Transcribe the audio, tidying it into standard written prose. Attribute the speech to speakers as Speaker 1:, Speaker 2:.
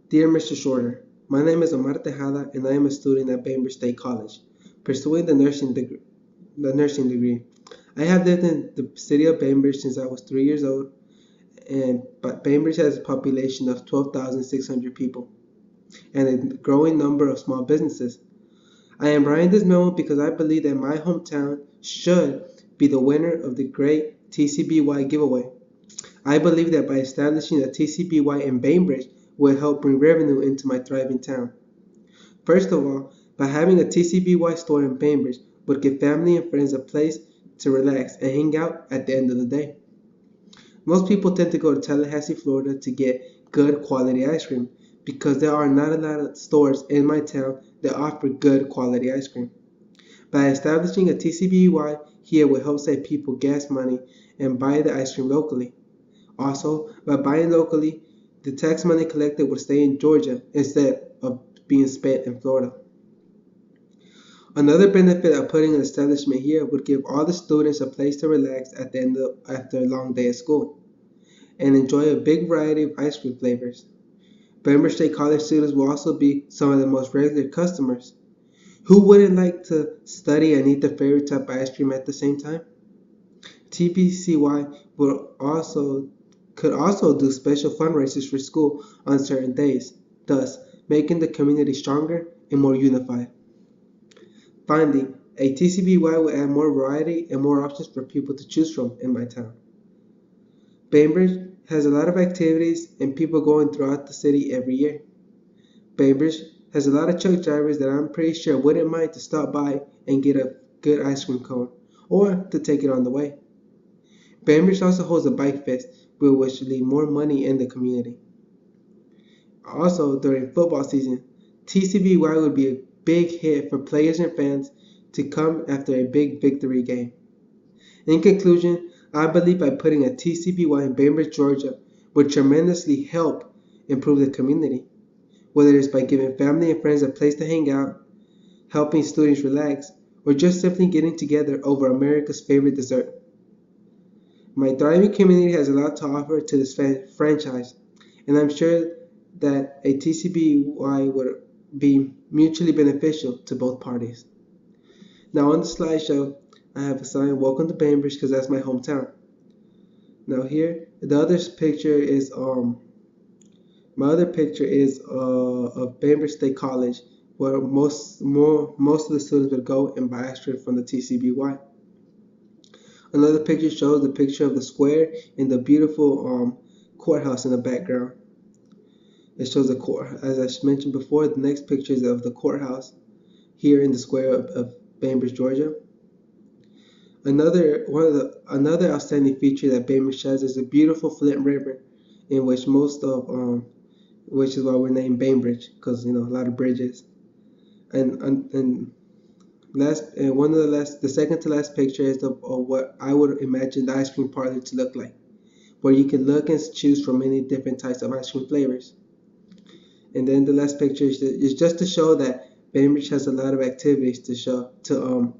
Speaker 1: Dear Mr. Shorter, my name is Omar Tejada and I am a student at Bainbridge State College, pursuing the nursing degree. I have lived in the city of Bainbridge since I was 3 years old, and but Bainbridge has a population of 12,600 people and a growing number of small businesses. I am writing this memo because I believe that my hometown should be the winner of the great TCBY giveaway. I believe that by establishing a TCBY in Bainbridge will help bring revenue into my thriving town. First of all, by having a TCBY store in Bainbridge would give family and friends a place to relax and hang out at the end of the day. Most people tend to go to Tallahassee, Florida to get good quality ice cream because there are not a lot of stores in my town that offer good quality ice cream. By establishing a TCBY here will help save people gas money and buy the ice cream locally. Also, by buying locally, the tax money collected would stay in Georgia instead of being spent in Florida. Another benefit of putting an establishment here would give all the students a place to relax at the end of after a long day at school and enjoy a big variety of ice cream flavors. Bainbridge State College students will also be some of the most regular customers. Who wouldn't like to study and eat their favorite type of ice cream at the same time? TBCY could also do special fundraisers for school on certain days, thus making the community stronger and more unified. Finally, a TCBY will add more variety and more options for people to choose from in my town. Bainbridge has a lot of activities and people going throughout the city every year. Bainbridge has a lot of truck drivers that I'm pretty sure wouldn't mind to stop by and get a good ice cream cone or to take it on the way. Bainbridge also holds a bike fest, which will leave more money in the community. Also, during football season, TCBY would be a big hit for players and fans to come after a big victory game. In conclusion, I believe by putting a TCBY in Bainbridge, Georgia, would tremendously help improve the community, whether it's by giving family and friends a place to hang out, helping students relax, or just simply getting together over America's favorite dessert. My thriving community has a lot to offer to this franchise, and I'm sure that a TCBY would be mutually beneficial to both parties. Now on the slideshow, I have a sign, "Welcome to Bainbridge," because that's my hometown. Now here, the other picture is my other picture is of Bainbridge State College, where most of the students would go and buy ice cream from the TCBY. Another picture shows the picture of the square and the beautiful courthouse in the background. It shows the court, as I mentioned before. The next picture is of the courthouse here in the square of Bainbridge, Georgia. Another outstanding feature that Bainbridge has is a beautiful Flint River, in which which is why we're named Bainbridge, because a lot of bridges. And the second to last picture is of what I would imagine the ice cream parlor to look like, where you can look and choose from many different types of ice cream flavors. And then the last picture is just to show that Bainbridge has a lot of activities to show to